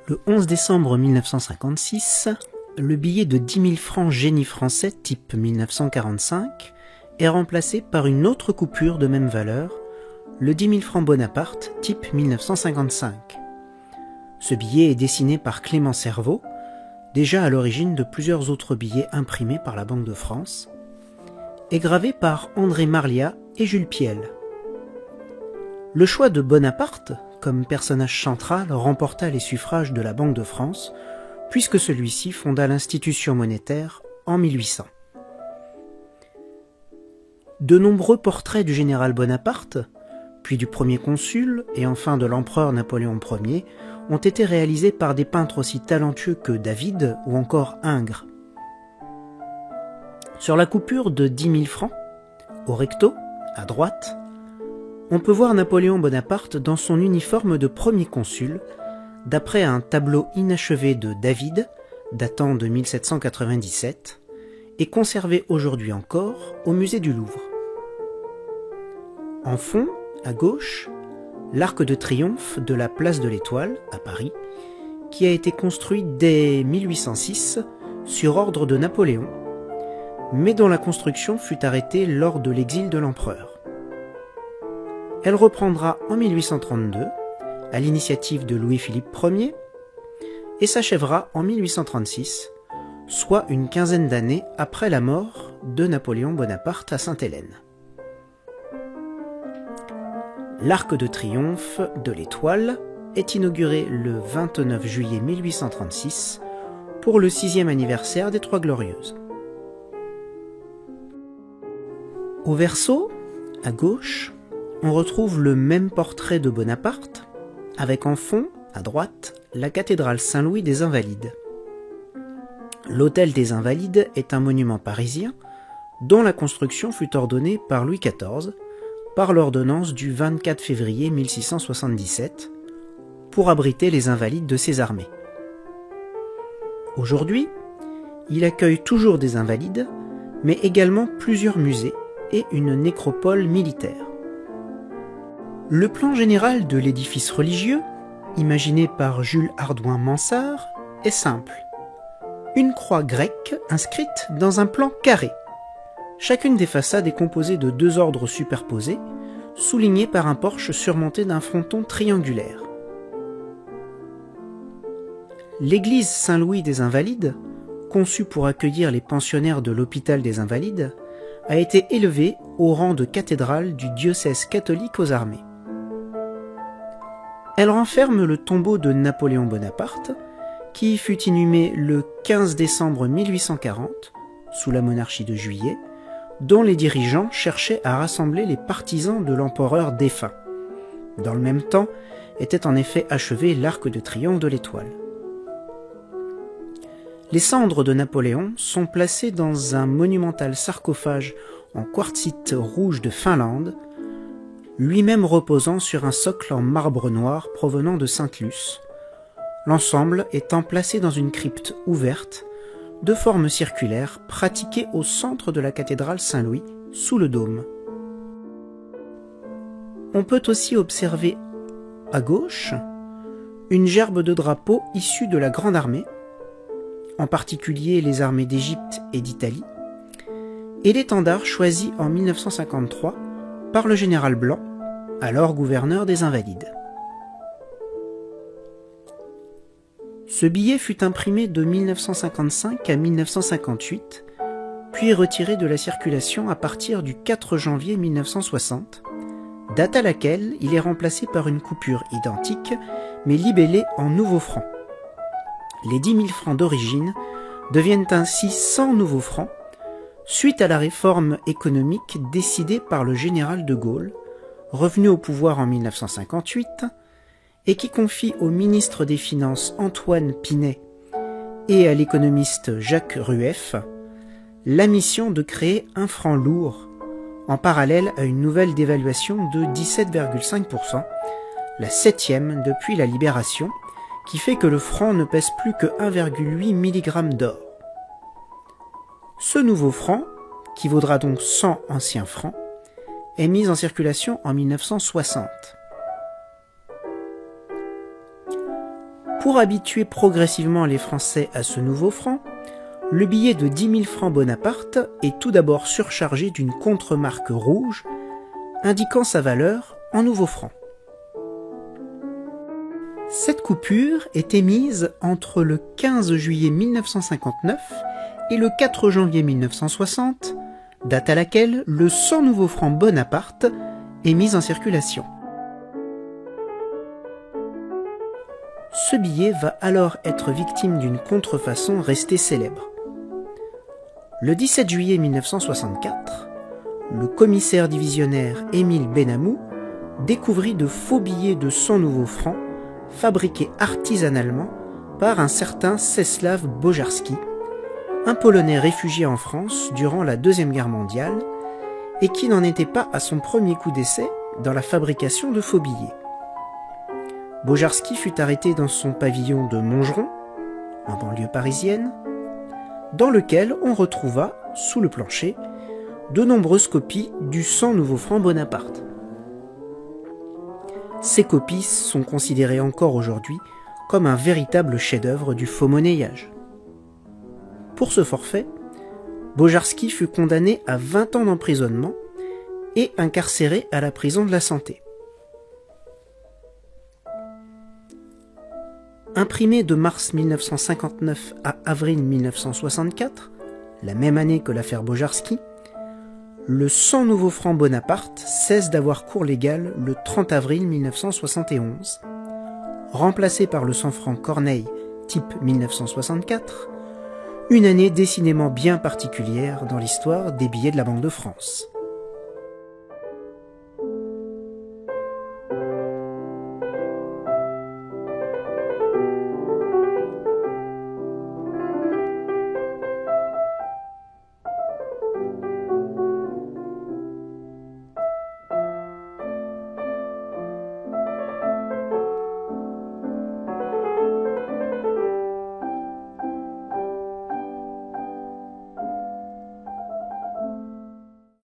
Le 11 décembre 1956, le billet de 10 000 francs génie français type 1945 est remplacé par une autre coupure de même valeur, le 10 000 francs Bonaparte type 1955. Ce billet est dessiné par Clément Serveau, déjà à l'origine de plusieurs autres billets imprimés par la Banque de France, et gravé par André Marliat et Jules Piel. Le choix de Bonaparte comme personnage central remporta les suffrages de la Banque de France, puisque celui-ci fonda l'institution monétaire en 1800. De nombreux portraits du général Bonaparte, puis du premier consul et enfin de l'empereur Napoléon Ier, ont été réalisés par des peintres aussi talentueux que David ou encore Ingres. Sur la coupure de 10 000 francs, au recto, à droite, on peut voir Napoléon Bonaparte dans son uniforme de premier consul, d'après un tableau inachevé de David, datant de 1797, et conservé aujourd'hui encore au musée du Louvre. En fond, à gauche, l'arc de triomphe de la place de l'Étoile, à Paris, qui a été construit dès 1806 sur ordre de Napoléon, mais dont la construction fut arrêtée lors de l'exil de l'empereur. Elle reprendra en 1832, à l'initiative de Louis-Philippe Ier, et s'achèvera en 1836, soit une quinzaine d'années après la mort de Napoléon Bonaparte à Sainte-Hélène. L'arc de triomphe de l'Étoile est inauguré le 29 juillet 1836 pour le 6e anniversaire des Trois Glorieuses. Au verso, à gauche, on retrouve le même portrait de Bonaparte, avec en fond, à droite, la cathédrale Saint-Louis des Invalides. L'Hôtel des Invalides est un monument parisien dont la construction fut ordonnée par Louis XIV par l'ordonnance du 24 février 1677 pour abriter les invalides de ses armées. Aujourd'hui, il accueille toujours des invalides, mais également plusieurs musées et une nécropole militaire. Le plan général de l'édifice religieux, imaginé par Jules Hardouin-Mansart, est simple. Une croix grecque inscrite dans un plan carré. Chacune des façades est composée de deux ordres superposés, soulignés par un porche surmonté d'un fronton triangulaire. L'église Saint-Louis des Invalides, conçue pour accueillir les pensionnaires de l'hôpital des Invalides, a été élevée au rang de cathédrale du diocèse catholique aux armées. Elle renferme le tombeau de Napoléon Bonaparte, qui fut inhumé le 15 décembre 1840, sous la monarchie de Juillet, dont les dirigeants cherchaient à rassembler les partisans de l'empereur défunt. Dans le même temps, était en effet achevé l'arc de triomphe de l'Étoile. Les cendres de Napoléon sont placées dans un monumental sarcophage en quartzite rouge de Finlande, lui-même reposant sur un socle en marbre noir provenant de Sainte-Luce, l'ensemble étant placé dans une crypte ouverte, de forme circulaire, pratiquée au centre de la cathédrale Saint-Louis, sous le dôme. On peut aussi observer, à gauche, une gerbe de drapeaux issus de la Grande Armée, en particulier les armées d'Égypte et d'Italie, et l'étendard choisi en 1953 par le général Blanc, alors gouverneur des Invalides. Ce billet fut imprimé de 1955 à 1958, puis retiré de la circulation à partir du 4 janvier 1960, date à laquelle il est remplacé par une coupure identique, mais libellée en nouveaux francs. Les 10 000 francs d'origine deviennent ainsi 100 nouveaux francs, suite à la réforme économique décidée par le général de Gaulle, revenu au pouvoir en 1958, et qui confie au ministre des Finances Antoine Pinet et à l'économiste Jacques Rueff la mission de créer un franc lourd, en parallèle à une nouvelle dévaluation de 17,5%, la 7e depuis la Libération, qui fait que le franc ne pèse plus que 1,8 mg d'or. Ce nouveau franc, qui vaudra donc 100 anciens francs, est mis en circulation en 1960. Pour habituer progressivement les Français à ce nouveau franc, le billet de 10 000 francs Bonaparte est tout d'abord surchargé d'une contremarque rouge, indiquant sa valeur en nouveaux francs. Cette coupure est émise entre le 15 juillet 1959 et le 4 janvier 1960, date à laquelle le 100 nouveaux francs Bonaparte est mis en circulation. Ce billet va alors être victime d'une contrefaçon restée célèbre. Le 17 juillet 1964, le commissaire divisionnaire Émile Benamou découvrit de faux billets de 100 nouveaux francs fabriqués artisanalement par un certain Czesław Bojarski, un Polonais réfugié en France durant la Deuxième Guerre mondiale et qui n'en était pas à son premier coup d'essai dans la fabrication de faux billets. Bojarski fut arrêté dans son pavillon de Montgeron, en banlieue parisienne, dans lequel on retrouva, sous le plancher, de nombreuses copies du 100 nouveaux francs Bonaparte. Ces copies sont considérées encore aujourd'hui comme un véritable chef-d'œuvre du faux monnayage. Pour ce forfait, Bojarski fut condamné à 20 ans d'emprisonnement et incarcéré à la prison de la Santé. Imprimé de mars 1959 à avril 1964, la même année que l'affaire Bojarski, le 100 nouveaux francs Bonaparte cesse d'avoir cours légal le 30 avril 1971, remplacé par le 100 francs Corneille type 1964, une année décidément bien particulière dans l'histoire des billets de la Banque de France.